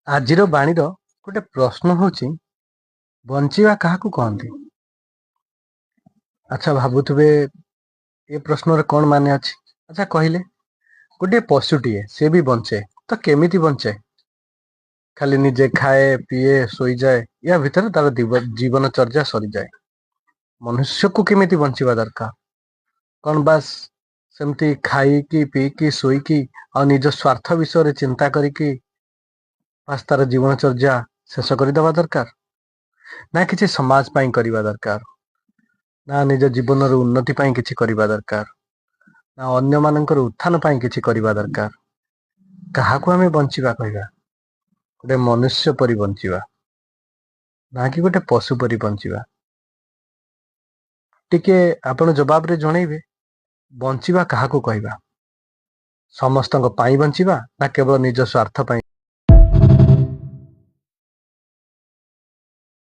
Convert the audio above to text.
ଆଜିର ବାଣୀର ଗୋଟେ ପ୍ରଶ୍ନ ହଉଛି ବଞ୍ଚିବା କାହାକୁ କହନ୍ତି? ଆଚ୍ଛା, ଭାବୁଥିବେ ଏ ପ୍ରଶ୍ନର କଣ ମାନେ ଅଛି? ଆଚ୍ଛା କହିଲେ, ଗୋଟିଏ ପଶୁଟିଏ ସେ ବି ବଞ୍ଚେ, ତ କେମିତି ବଞ୍ଚେ? ଖାଲି ନିଜେ ଖାଏ, ପିଏ, ଶୋଇଯାଏ, ୟା ଭିତରେ ତାର ଜୀବନ ଚର୍ଯ୍ୟା ସରିଯାଏ। ମନୁଷ୍ୟକୁ କେମିତି ବଞ୍ଚିବା ଦରକାର? କଣ ବାସ୍ ସେମିତି ଖାଇକି ପିଇକି ଶୋଇକି ଆଉ ନିଜ ସ୍ୱାର୍ଥ ବିଷୟରେ ଚିନ୍ତା କରିକି ବାସ୍ ତାର ଜୀବନଚର୍ଯ୍ୟା ଶେଷ କରିଦେବା ଦରକାର? ନା କିଛି ସମାଜ ପାଇଁ କରିବା ଦରକାର? ନା ନିଜ ଜୀବନର ଉନ୍ନତି ପାଇଁ କିଛି କରିବା ଦରକାର? ନା ଅନ୍ୟମାନଙ୍କର ଉତ୍ଥାନ ପାଇଁ କିଛି କରିବା ଦରକାର? କାହାକୁ ଆମେ ବଞ୍ଚିବା କହିବା? ଗୋଟେ ମନୁଷ୍ୟ ପରି ବଞ୍ଚିବା, ନା କି ଗୋଟେ ପଶୁ ପରି ବଞ୍ଚିବା? ଟିକେ ଆପଣ ଜବାବରେ ଜଣେଇବେ, ବଞ୍ଚିବା କାହାକୁ କହିବା? ସମସ୍ତଙ୍କ ପାଇଁ ବଞ୍ଚିବା, ନା କେବଳ ନିଜ ସ୍ୱାର୍ଥ ପାଇଁ?